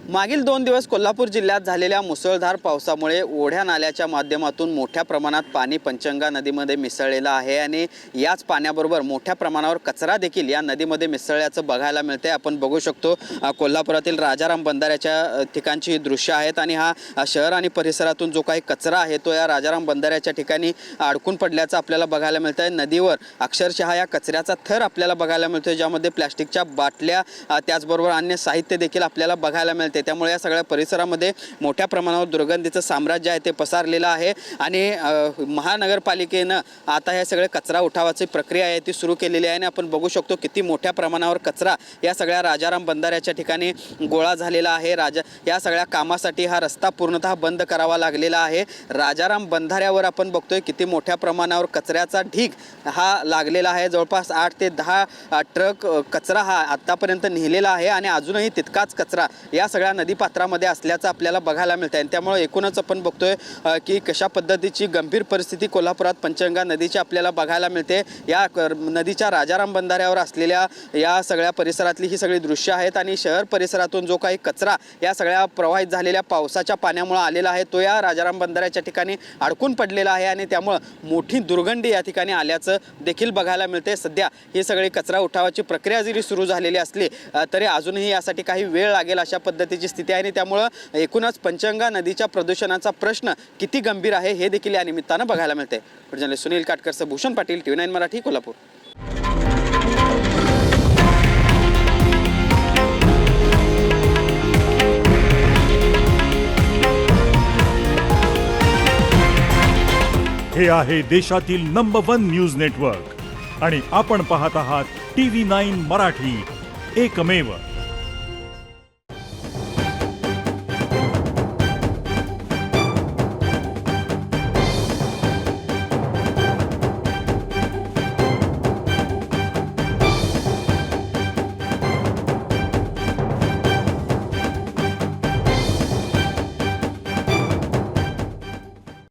मागील 2 दिवस कोल्हापूर जिल्ह्यात झालेल्या मुसळधार पावसामुळे ओढ्या नाल्याच्या माध्यमातून मोठ्या प्रमाणात पाणी पंचगंगा नदीमध्ये मिसळलेलं आहे आणि याच पाण्याबरोबर मोठ्या प्रमाणावर कचरा देखील या नदीमध्ये मिसळल्याचं बघायला मिळते। आपण बघू शकतो कोल्हापुरातील राजाराम बंधाऱ्याच्या ठिकाणची ही दृश्य आहेत आणि हा शहर आणि परिसरातून जो काही कचरा आहे तो या राजाराम बंधाऱ्याच्या ठिकाणी अडकून पडल्याचं आपल्याला बघायला मिळतं आहे। नदीवर अक्षरशः या कचऱ्याचा थर आपल्याला बघायला मिळतो, ज्यामध्ये प्लास्टिकच्या बाटल्या त्याचबरोबर अन्य साहित्य देखील आपल्याला बघायला मिळते। त्यामुळे या सगळ्या परिसरामध्ये मोठ्या प्रमाणावर दुर्गंधीचं साम्राज्य आहे ते पसरलेलं आहे आणि महानगरपालिकेनं आता हे सगळे कचरा उठावाची प्रक्रिया आहे ती सुरू केलेली आहे आणि आपण बघू शकतो किती मोठ्या प्रमाणावर कचरा या सगळ्या राजाराम बंधाऱ्याच्या ठिकाणी गोळा झालेला आहे। या सगळ्या कामासाठी हा रस्ता पूर्णतः बंद करावा लागलेला आहे। राजाराम बंधाऱ्यावर आपण बघतोय किती मोठ्या प्रमाणावर कचऱ्याचा ढीग हा लागलेला आहे। जवळपास 8 ते 10 ट्रक कचरा हा आतापर्यंत नेलेला आहे आणि अजूनही तितकाच कचरा या सगळ्या नदीपात्रामध्ये असल्याचं आपल्याला बघायला मिळतं आहे। त्यामुळे एकूणच आपण बघतोय की कशा पद्धतीची गंभीर परिस्थिती कोल्हापुरात पंचगंगा नदीची आपल्याला बघायला मिळते। या नदीच्या राजाराम बंधाऱ्यावर असलेल्या या सगळ्या परिसरातली ही सगळी दृश्य आहेत आणि शहर परिसरातून जो काही कचरा या सगळ्या प्रवाहित झालेल्या पावसाच्या पाण्यामुळे आलेला आहे तो या राजाराम बंधाऱ्याच्या ठिकाणी अडकून पडलेला आहे आणि त्यामुळे मोठी दुर्गंधी या ठिकाणी आल्याचं देखील बघायला मिळते। सध्या ही सगळी कचरा उठावाची प्रक्रिया जरी सुरू झालेली असली तरी अजूनही यासाठी काही वेळ लागेल अशा पद्धतीची स्थिती आहे आणि त्यामुळे एकूणच पंचगंगा नदीच्या प्रदूषणाचा प्रश्न किती गंभीर आहे हे देखील या निमित्तानं बघायला मिळते। Journalist Sunil Katkar, Bhushan Patil, TV9 Marathi, Kolhapur. हे आहे देशातील नंबर 1 न्यूज नेटवर्क आणि आपण पाहत आहात TV9 मराठी, एकमेव।